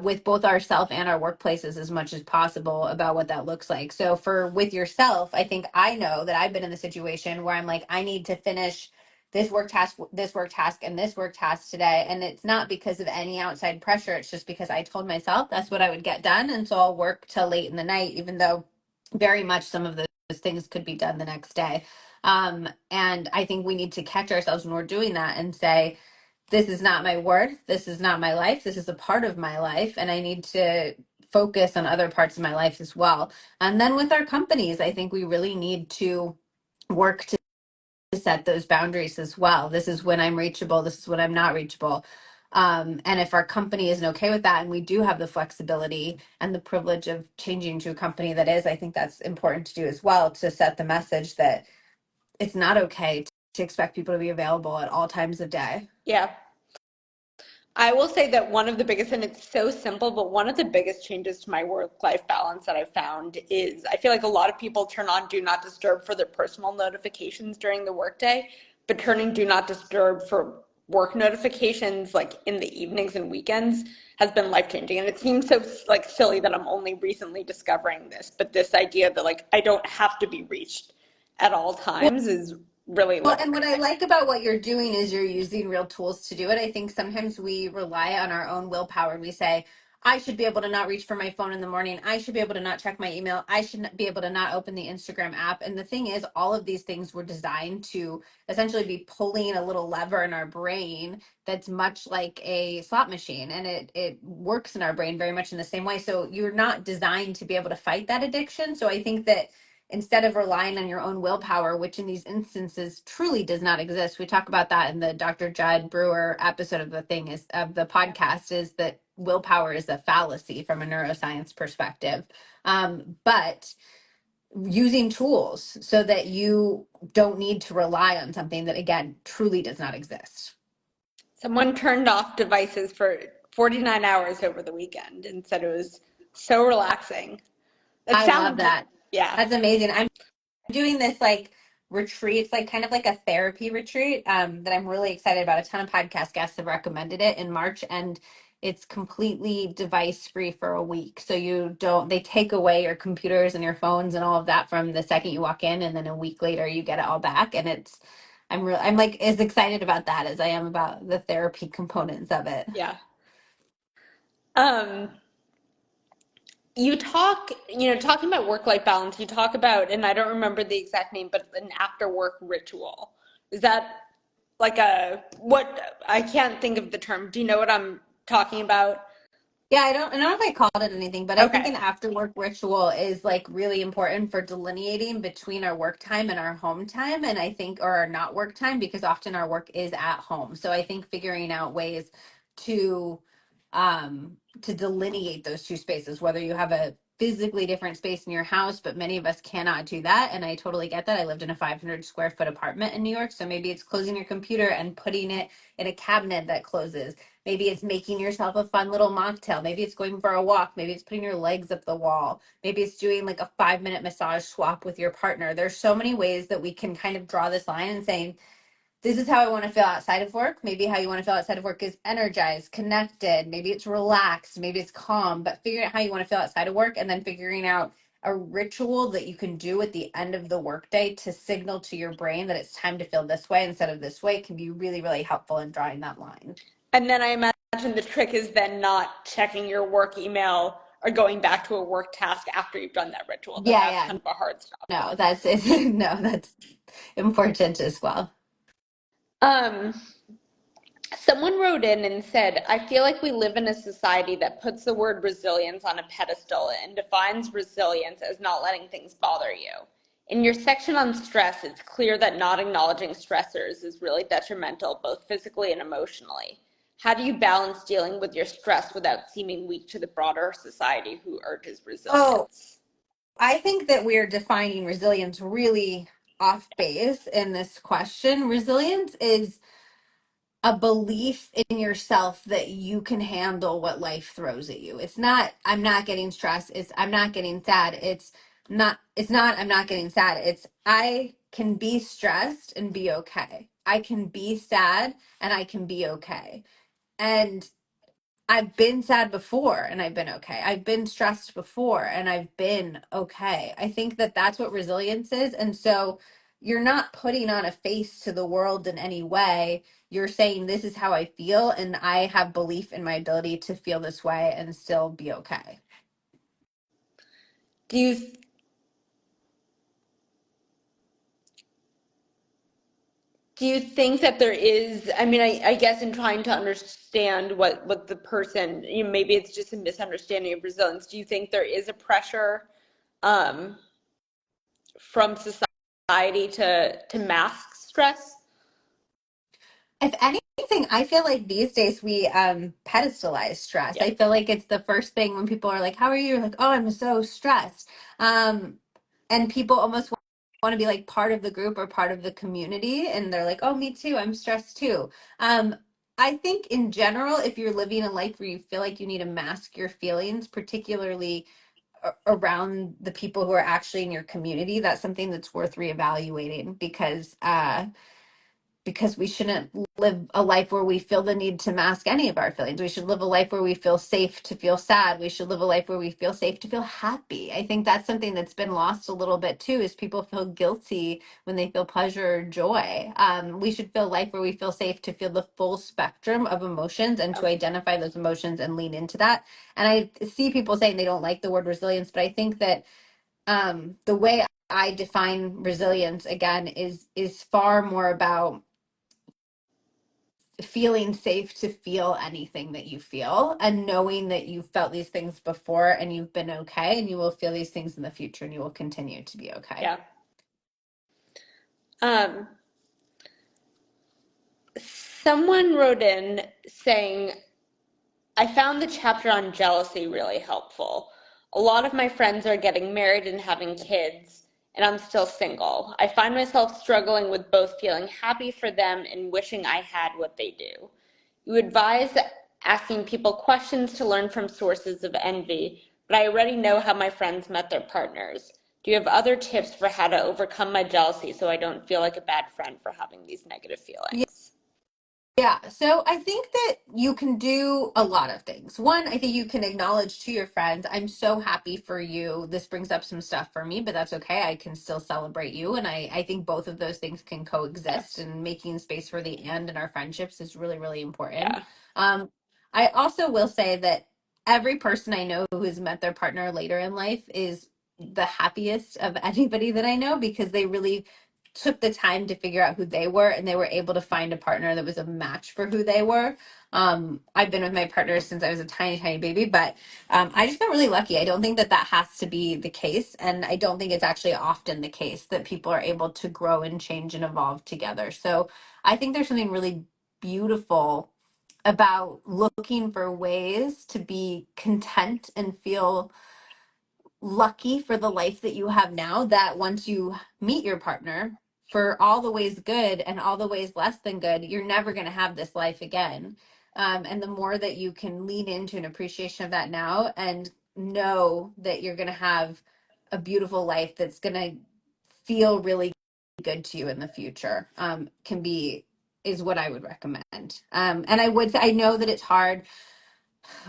with both ourself and our workplaces as much as possible about what that looks like. So, for with yourself, I think I know that I've been in the situation where I'm like, I need to finish this work task, this work task, and this work task today. And it's not because of any outside pressure. It's just because I told myself that's what I would get done. And so I'll work till late in the night, even though very much some of those things could be done the next day. And I think we need to catch ourselves when we're doing that and say, this is not my worth. This is not my life. This is a part of my life. And I need to focus on other parts of my life as well. And then with our companies, I think we really need to work to set those boundaries as well. This is when I'm reachable. This is when I'm not reachable. And if our company isn't okay with that, and we do have the flexibility and the privilege of changing to a company that is, I think that's important to do as well, to set the message that it's not okay to expect people to be available at all times of day. Yeah. I will say that one of the biggest, and it's so simple, but one of the biggest changes to my work-life balance that I've found is I feel like a lot of people turn on Do Not Disturb for their personal notifications during the workday, but turning Do Not Disturb for work notifications like in the evenings and weekends has been life-changing. And it seems so like silly that I'm only recently discovering this, but this idea that like I don't have to be reached at all times is really Well, liberating. and what I like about what you're doing is you're using real tools to do it. I think sometimes we rely on our own willpower and we say, I should be able to not reach for my phone in the morning. I should be able to not check my email. I should be able to not open the Instagram app. And the thing is, all of these things were designed to essentially be pulling a little lever in our brain that's much like a slot machine. And it works in our brain very much in the same way. So you're not designed to be able to fight that addiction. So I think that instead of relying on your own willpower, which in these instances truly does not exist. We talk about that in the Dr. Judd Brewer episode of the podcast, is that willpower is a fallacy from a neuroscience perspective. But using tools so that you don't need to rely on something that, again, truly does not exist. Someone turned off devices for 49 hours over the weekend and said it was so relaxing. That I love sounds, that. yeah, That's amazing. I'm doing this like retreat. It's like kind of like a therapy retreat that I'm really excited about. A ton of podcast guests have recommended it in March, and it's completely device free for a week. So they take away your computers and your phones and all of that from the second you walk in, and then a week later you get it all back. And I'm like as excited about that as I am about the therapy components of it. yeah. Um, talking about work-life balance, you talk about, and I don't remember the exact name, but an after-work ritual. Is that like I can't think of the term. Do you know what I'm talking about? Yeah, I don't know if I called it anything, but I think Okay. an after work ritual is like really important for delineating between our work time and our home time. And I think, or our not work time, because often our work is at home. So I think figuring out ways to, to delineate those two spaces, whether you have a physically different space in your house, but many of us cannot do that. And I totally get that. I lived in a 500 square foot apartment in New York. So maybe it's closing your computer and putting it in a cabinet that closes. Maybe it's making yourself a fun little mocktail. Maybe it's going for a walk. Maybe it's putting your legs up the wall. Maybe it's doing like a 5 minute massage swap with your partner. There's so many ways that we can kind of draw this line and saying, this is how I want to feel outside of work. Maybe how you want to feel outside of work is energized, connected. Maybe it's relaxed. Maybe it's calm. But figuring out how you want to feel outside of work, and then figuring out a ritual that you can do at the end of the workday to signal to your brain that it's time to feel this way instead of this way, can be really, really helpful in drawing that line. And then I imagine the trick is then not checking your work email or going back to a work task after you've done that ritual. Then Yeah, that's yeah. kind of a hard stop. No, that's it. No, that's important as well. Um, Someone wrote in and said, I feel like we live in a society that puts the word resilience on a pedestal and defines resilience as not letting things bother you. In your section on stress, it's clear that not acknowledging stressors is really detrimental, both physically and emotionally. How do you balance dealing with your stress without seeming weak to the broader society who urges Oh, resilience? I think that we're defining resilience really off base in this question. Resilience is a belief in yourself that you can handle what life throws at you. It's not, I'm not getting stressed. It's, I'm not getting sad. It's not, I'm not getting sad. It's, I can be stressed and be okay. I can be sad and I can be okay. And I've been sad before and I've been okay. I've been stressed before and I've been okay. I think that that's what resilience is. And so you're not putting on a face to the world in any way. You're saying, this is how I feel, and I have belief in my ability to feel this way and still be okay. Do you Do you think that there is, I mean, I guess in trying to understand what the person, you know, maybe it's just a misunderstanding of resilience. Do you think there is a pressure um, from society to mask stress? If anything, I feel like these days we pedestalize stress. Yeah. I feel like it's the first thing when people are like, "How are you?" Like, "Oh, I'm so stressed." And people almost want to be like part of the group or part of the community, and they're like, "Oh, me too. I'm stressed too." Um, I think in general, if you're living a life where you feel like you need to mask your feelings, particularly around the people who are actually in your community, that's something that's worth reevaluating because we shouldn't live a life where we feel the need to mask any of our feelings. We should live a life where we feel safe to feel sad. We should live a life where we feel safe to feel happy. I think that's something that's been lost a little bit too, is people feel guilty when they feel pleasure or joy. We should feel a life where we feel safe to feel the full spectrum of emotions and to identify those emotions and lean into that. And I see people saying they don't like the word resilience, but I think that the way I define resilience again is far more about feeling safe to feel anything that you feel and knowing that you've felt these things before and you've been okay and you will feel these things in the future and you will continue to be okay. Yeah. Um, Someone wrote in saying, I found the chapter on jealousy really helpful. A lot of my friends are getting married and having kids, and I'm still single. I find myself struggling with both feeling happy for them and wishing I had what they do. You advise asking people questions to learn from sources of envy, but I already know how my friends met their partners. Do you have other tips for how to overcome my jealousy so I don't feel like a bad friend for having these negative feelings? Yeah, so I think that you can do a lot of things. One, I think you can acknowledge to your friends, I'm so happy for you. This brings up some stuff for me, but that's okay. I can still celebrate you. And I think both of those things can coexist, Yes. and making space for the and in our friendships is really, really important. Yeah. Um, I also will say that every person I know who has met their partner later in life is the happiest of anybody that I know because they really took the time to figure out who they were and they were able to find a partner that was a match for who they were. I've been with my partner since I was a tiny, tiny baby, but I just felt really lucky. I don't think that that has to be the case. And I don't think it's actually often the case that people are able to grow and change and evolve together. So I think there's something really beautiful about looking for ways to be content and feel lucky for the life that you have now, that once you meet your partner, for all the ways good and all the ways less than good, you're never going to have this life again. And the more that you can lean into an appreciation of that now and know that you're going to have a beautiful life that's going to feel really good to you in the future, can be is what I would recommend. And I know that it's hard,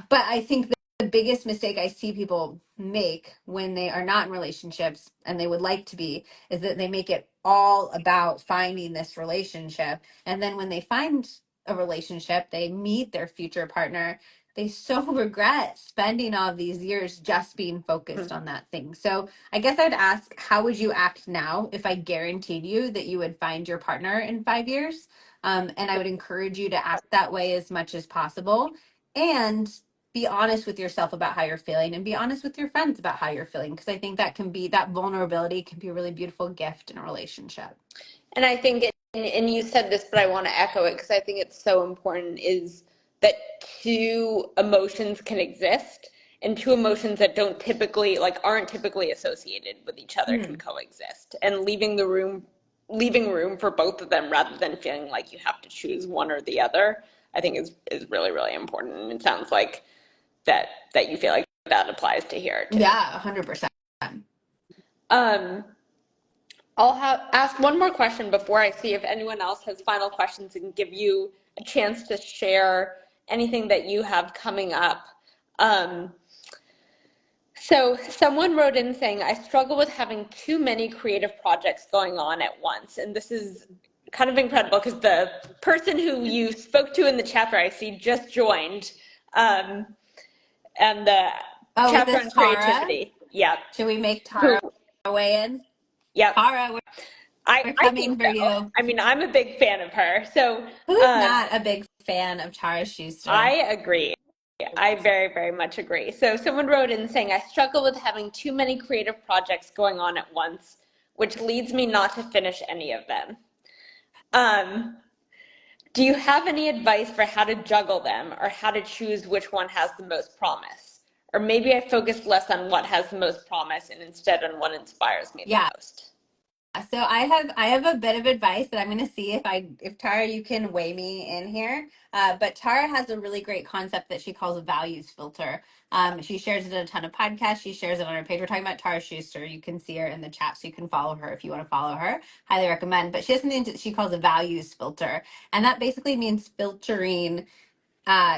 but I think the biggest mistake I see people make when they are not in relationships and they would like to be is that they make it all about finding this relationship. And then when they find a relationship, they meet their future partner, they so regret spending all these years just being focused on that thing. So I guess I'd ask, how would you act now if I guaranteed you that you would find your partner in 5 years? And I would encourage you to act that way as much as possible. And be honest with yourself about how you're feeling and be honest with your friends about how you're feeling, because I think that vulnerability can be a really beautiful gift in a relationship. And I think, and you said this, but I want to echo it because I think it's so important is that two emotions can exist and two emotions that don't typically, like, aren't typically associated with each other can Mm. coexist. And leaving room for both of them rather than feeling like you have to choose one or the other, I think is really, really important. And it sounds like that you feel like that applies to here too. Yeah, 100%. Um, ask one more question before I see if anyone else has final questions and give you a chance to share anything that you have coming up. Um, so someone wrote in saying, I struggle with having too many creative projects going on at once. And this is kind of incredible because the person who you spoke to in the chapter I see just joined. Um, and the Oh, is chapter this on Tara? creativity. Yep. Should we make Who, Tara weigh in? yep. Tara, We're I think coming for so. you. I mean, I'm a big fan of her. So Who's not a big fan of Tara Schuster? I agree. I very, very much agree. So someone wrote in saying, I struggle with having too many creative projects going on at once, which leads me not to finish any of them. Um, do you have any advice for how to juggle them or how to choose which one has the most promise? Or maybe I focus less on what has the most promise and instead on what inspires me the Yeah. most. So I have a bit of advice that I'm going to see if Tara, you can weigh me in here. But Tara has a really great concept that she calls a values filter. She shares it in a ton of podcasts. She shares it on her page. We're talking about Tara Schuster. You can see her in the chat, so you can follow her if you want to follow her. Highly recommend. But she has something that she calls a values filter, and that basically means filtering.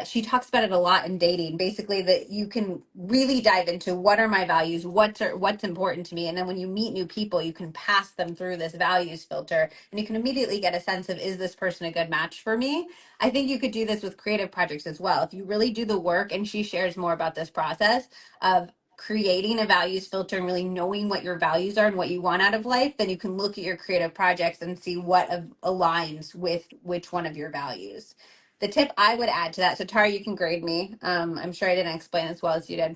She talks about it a lot in dating, basically that you can really dive into what are my values, what's important to me, and then when you meet new people you can pass them through this values filter and you can immediately get a sense of, is this person a good match for me? I think you could do this with creative projects as well if you really do the work, and she shares more about this process of creating a values filter and really knowing what your values are and what you want out of life. Then you can look at your creative projects and see what aligns with which one of your values. The tip I would add to that, so Tara, you can grade me. I'm sure I didn't explain as well as you did.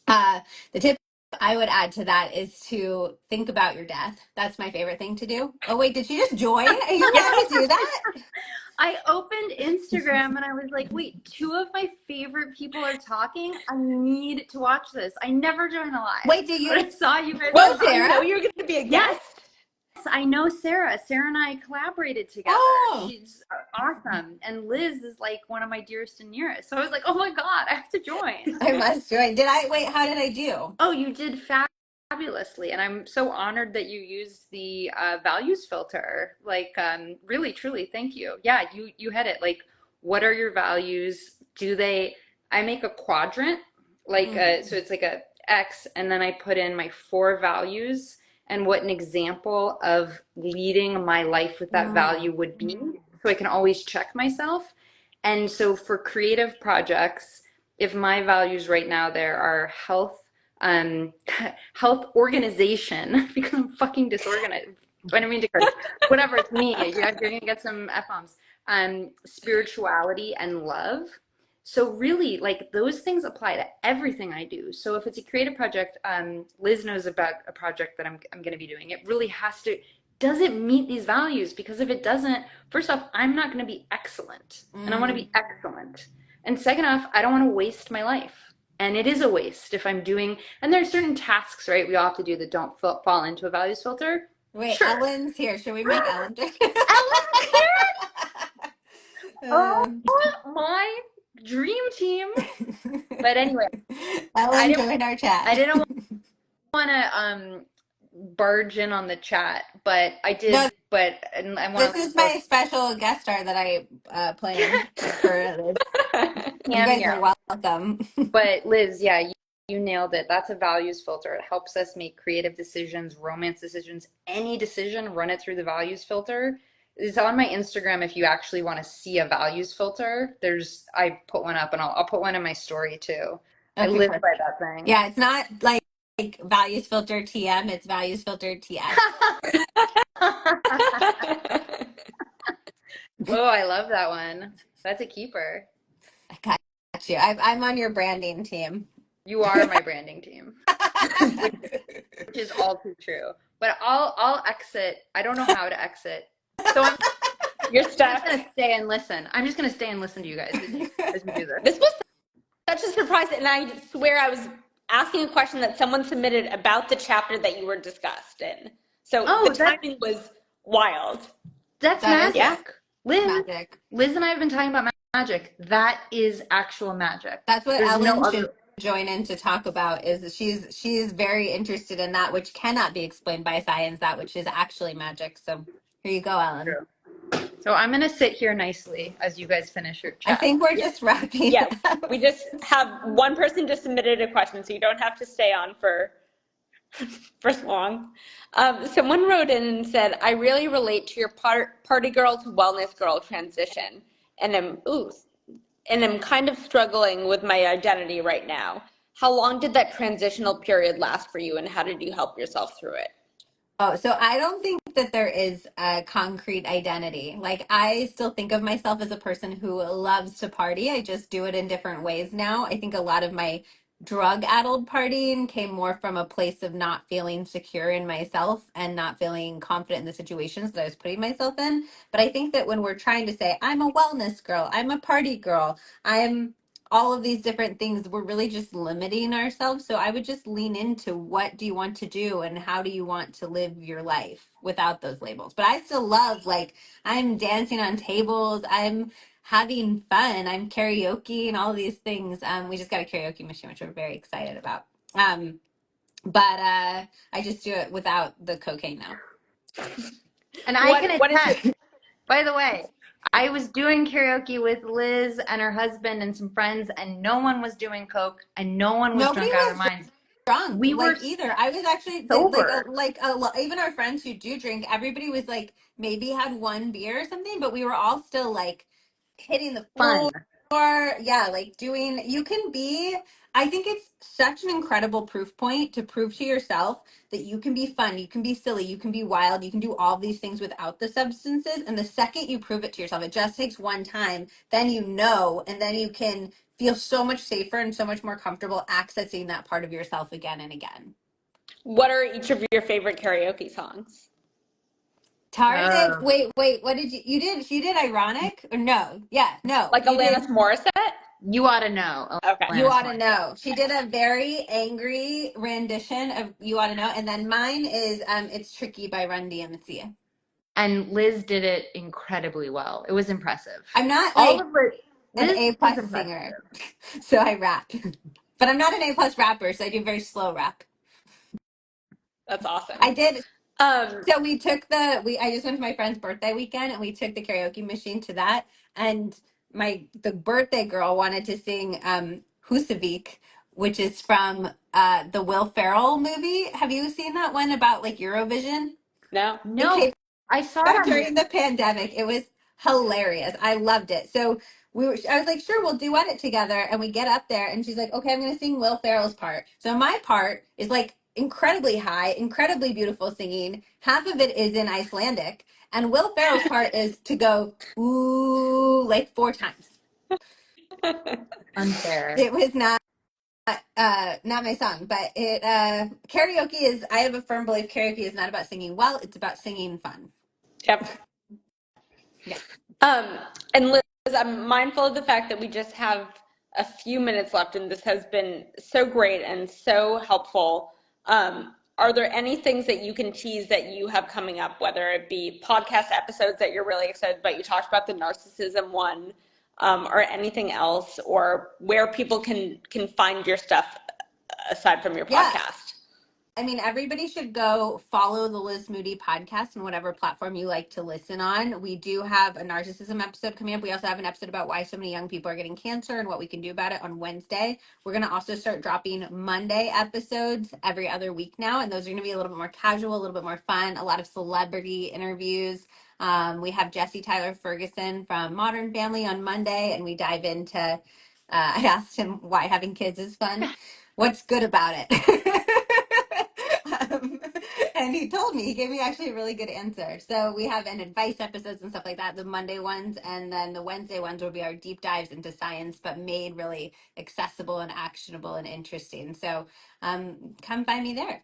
The tip I would add to that is to think about your death. That's my favorite thing to do. Oh wait, did she just join? Are you Yeah. allowed to do that? I opened Instagram and I was like, wait, two of my favorite people are talking. I need to watch this. I never join a live. Wait, do But you I saw you guys Well, were did you Sarah? know you were going to be a Yes, guest? I know Sarah. Sarah and I collaborated together. Oh. She's awesome. And Liz is like one of my dearest and nearest. So I was like, oh my God, I have to join. I must join. Did I wait, how did I do? Oh, you did fabulously. And I'm so honored that you used the values filter. Like, really, truly, thank you. Yeah, you had it. Like, what are your values? I make a quadrant, like, so it's like a X, and then I put in my 4 values and what an example of leading my life with that value would be. So I can always check myself. And so for creative projects, if my values right now there are health, um, health organization, because I'm fucking disorganized. I don't mean to curse. Whatever, it's me. You're gonna get some F-bombs. Spirituality and love. So really, like those things apply to everything I do. So if it's a creative project, Liz knows about a project that I'm gonna be doing. It really does it meet these values? Because if it doesn't, first off, I'm not gonna be excellent. And I wanna be excellent. And second off, I don't wanna waste my life. And it is a waste if I'm doing, and there are certain tasks, right, we all have to do that don't fall into a values filter. Wait, Sure. Ellen's here. Should we make Ellen join? Ellen's here. Oh, my dream team. But anyway, Ellen joined our I chat. didn't want to barge in on the chat, but I did. No, And I want this to is my special guest star that I planned for this. You guys are cameo. welcome. But Liz, yeah, you nailed it. That's a values filter. It helps us make creative decisions, romance decisions, any decision, run it through the values filter. It's on my Instagram if you actually want to see a values filter. I put one up, and I'll put one in my story too. I Okay, live perfect. by that thing. Yeah, it's not like values filter TM, it's values filter TS. Oh, I love that one. That's a keeper. I got you. I'm on your branding team. You are my branding team, which is all too true. But I'll exit. I don't know how to exit. So You're I'm stuck. just gonna stay and listen. I'm just gonna stay and listen to you guys as we do this. This was such a surprise, and I swear I was asking a question that someone submitted about the chapter that you were discussed in. So the timing was wild. That's That magic. Yeah. Magic. Liz and I have been talking about magic. That is actual magic. That's what There's no Ellen other. should join in to talk about, is she's very interested in that which cannot be explained by science, that which is actually magic. So here you go, Ellen. True. So I'm gonna sit here nicely as you guys finish your I chat. think we're just wrapping Yes, up. we just have one person just submitted a question, so you don't have to stay on for so long. Someone wrote in and said, "I really relate to your party girl to wellness girl transition, and am kind of struggling with my identity right now. How long did that transitional period last for you, and how did you help yourself through it?" Oh, so I don't think that there is a concrete identity. Like, I still think of myself as a person who loves to party. I just do it in different ways now. I think a lot of my drug-addled partying came more from a place of not feeling secure in myself and not feeling confident in the situations that I was putting myself in. But I think that when we're trying to say, I'm a wellness girl, I'm a party girl, I'm all of these different things, we're really just limiting ourselves. So I would just lean into what do you want to do and how do you want to live your life without those labels. But I still love, like, I'm dancing on tables, I'm having fun, I'm karaoke and all of these things. We just got a karaoke machine, which we're very excited about. But I just do it without the cocaine now. And I can What is your attest, by the way, I was doing karaoke with Liz and her husband and some friends, and no one was doing coke and no one was Nobody drunk out of was their minds. drunk We were like either. I was actually sober. even our friends who do drink, everybody was like maybe had one beer or something, but we were all still like hitting the floor. Fun. Yeah, like doing, you can be, I think it's such an incredible proof point to prove to yourself that you can be fun, you can be silly, you can be wild, you can do all these things without the substances. And the second you prove it to yourself, it just takes one time, then you know, and then you can feel so much safer and so much more comfortable accessing that part of yourself again and again. what are each of your favorite karaoke songs? Tara did, Oh. wait, what did you did? She did Ironic? Or no, yeah, no, Like you did. Alanis Morissette? You ought to know, Okay. You Alanis ought to Morissette. know. She did a very angry rendition of You Ought to Know. And then mine is It's Tricky by Run DMC. And Liz did it incredibly well. It was impressive. I'm not All like of Liz, an Liz A was plus impressive. singer, so I rap. But I'm not an A plus rapper, so I do very slow rap. That's awesome. I did. Um, So we took I just went to my friend's birthday weekend and we took the karaoke machine to that. And the birthday girl wanted to sing Husavik, which is from the Will Ferrell movie. Have you seen that one about like Eurovision? no. It No, came I saw it out on during the pandemic. It was hilarious. I loved it. So I was like, sure, we'll duet it together. And we get up there and she's like, okay, I'm going to sing Will Ferrell's part. So my part is like incredibly high, incredibly beautiful singing. Half of it is in Icelandic. And Will Ferrell's part is to go, ooh, like 4 times. unfair. It was not my song, but karaoke is, I have a firm belief karaoke is not about singing well, it's about singing fun. Yep. Yes. Um, and Liz, I'm mindful of the fact that we just have a few minutes left, and this has been so great and so helpful. Are there any things that you can tease that you have coming up, whether it be podcast episodes that you're really excited about? You talked about the narcissism one, or anything else, or where people can find your stuff aside from your Yeah. podcast. I mean, everybody should go follow the Liz Moody podcast on whatever platform you like to listen on. We do have a narcissism episode coming up. We also have an episode about why so many young people are getting cancer and what we can do about it on Wednesday. We're going to also start dropping Monday episodes every other week now. And those are going to be a little bit more casual, a little bit more fun, a lot of celebrity interviews. We have Jesse Tyler Ferguson from Modern Family on Monday, and we dive into, I asked him why having kids is fun. What's good about it? um, and he told me, he gave me actually a really good answer. So we have an advice episodes and stuff like that, the Monday ones, and then the Wednesday ones will be our deep dives into science, but made really accessible and actionable and interesting. So come find me there.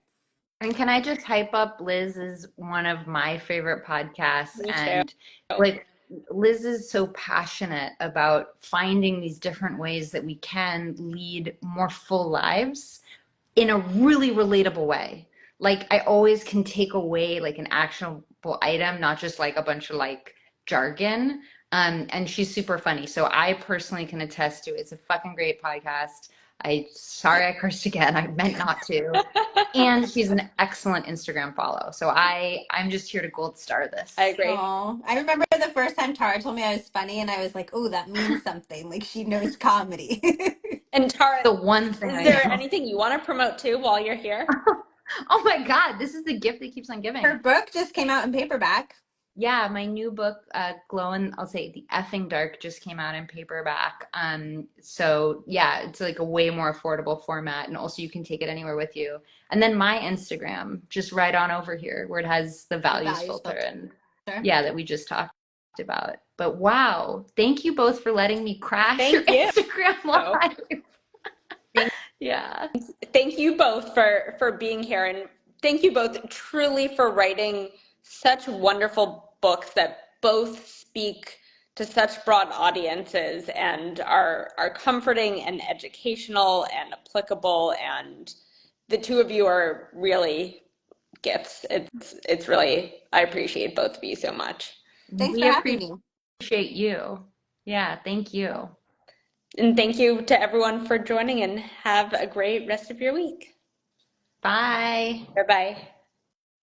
And can I just hype up Liz is one of my favorite podcasts, Me too. and like Liz is so passionate about finding these different ways that we can lead more full lives in a really relatable way. Like I always can take away like an actionable item, not just like a bunch of like jargon. And she's super funny. So I personally can attest to it. It's a fucking great podcast. Sorry I cursed again. I meant not to. And she's an excellent Instagram follow. So I'm just here to gold star I this. agree. Oh, I remember the first time Tara told me I was funny, and I was like, "Oh, that means something. Like she knows comedy." And Tara, The one thing is I there know. anything you want to promote too while you're here? Oh my God, this is the gift that keeps on Her giving. book just came out in paperback. Yeah, my new book, Glow in, I'll say The Effing Dark, just came out in paperback. So yeah, it's like a way more affordable format, and also you can take it anywhere with you. And then my Instagram, just right on over here, where it has the The values values filter filter. and yeah, that we just talked about. But wow, thank you both for letting me crash your Thank you. Instagram live. Thank, Yeah. thank you both for being here, and thank you both truly for writing such wonderful books that both speak to such broad audiences and are comforting and educational and applicable. And the two of you are really gifts. It's really, I appreciate both of you so much. Thanks for We having me. appreciate you. Yeah, thank you. And thank you to everyone for joining, and have a great rest of your week. Bye. Bye bye.